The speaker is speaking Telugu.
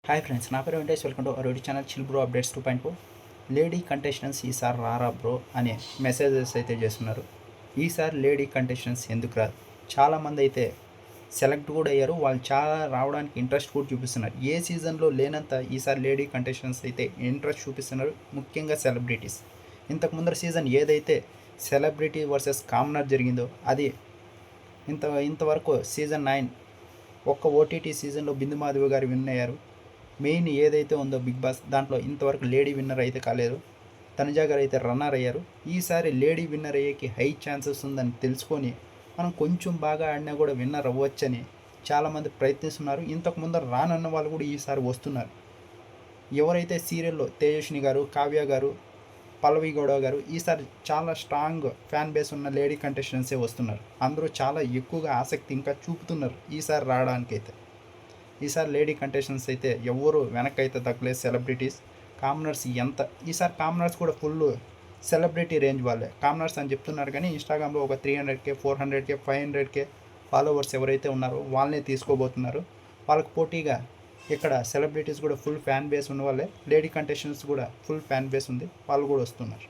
హాయ్ ఫ్రెండ్స్, నా పేరు Venkatesh. Welcome to our YouTube channel chill bro updates 2.0. Lady contestants ఈసారి రారా బ్రో అనే మెసేజెస్ అయితే చేస్తున్నారు. ఈసారి లేడీ కంటెస్టెంట్స్ ఎందుకు రాదు? చాలామంది అయితే సెలెక్ట్ కూడా అయ్యారు. వాళ్ళు చాలా రావడానికి ఇంట్రెస్ట్ కూడా చూపిస్తున్నారు. ఏ సీజన్లో లేనంత ఈసారి లేడీ కంటెస్టెంట్స్ అయితే ఇంట్రెస్ట్ చూపిస్తున్నారు, ముఖ్యంగా సెలబ్రిటీస్. ఇంతకుముందర సీజన్ ఏదైతే సెలబ్రిటీ వర్సెస్ కామనర్ జరిగిందో అది ఇంతవరకు సీజన్ 9 ఒక్క ఓటీటీ సీజన్లో బిందు మాధవి గారు విన్ అయ్యారు. మెయిన్ ఏదైతే ఉందో బిగ్ బాస్ దాంట్లో ఇంతవరకు లేడీ విన్నర్ అయితే కాలేదు. తనుజా గారు అయితే రన్నర్ అయ్యారు. ఈసారి లేడీ విన్నర్ అయ్యేకి హై ఛాన్సెస్ ఉందని తెలుసుకొని మనం కొంచెం బాగా ఆడినా కూడా విన్నర్ అవ్వచ్చని చాలామంది ప్రయత్నిస్తున్నారు. ఇంతకు ముందర రానన్న వాళ్ళు కూడా ఈసారి వస్తున్నారు. ఎవరైతే సీరియల్లో తేజస్విని గారు, కావ్య గారు, పల్లవి గౌడ గారు ఈసారి చాలా స్ట్రాంగ్ ఫ్యాన్ బేస్ ఉన్న లేడీ కంటెస్టెంట్సే వస్తున్నారు. అందరూ చాలా ఎక్కువగా ఆసక్తి ఇంకా చూపుతున్నారు ఈసారి రావడానికైతే. ఈసారి లేడీ కంటెస్టెంట్స్ అయితే ఎవరు వెనక్కి అయితే తగ్గలేదు. సెలబ్రిటీస్, కామనర్స్ ఈసారి కామనర్స్ కూడా ఫుల్ సెలబ్రిటీ రేంజ్ వాళ్ళే కామనర్స్ అని చెప్తున్నారు. కానీ ఇన్స్టాగ్రామ్లో ఒక 300K 400K 500K ఫాలోవర్స్ ఎవరైతే ఉన్నారో వాళ్ళనే తీసుకోబోతున్నారు. వాళ్ళకి పోటీగా ఇక్కడ సెలబ్రిటీస్ కూడా ఫుల్ ఫ్యాన్ బేస్ ఉన్న వాళ్ళే. లేడీ కంటెస్టెంట్స్ కూడా ఫుల్ ఫ్యాన్ బేస్ ఉంది, వాళ్ళు కూడా వస్తున్నారు.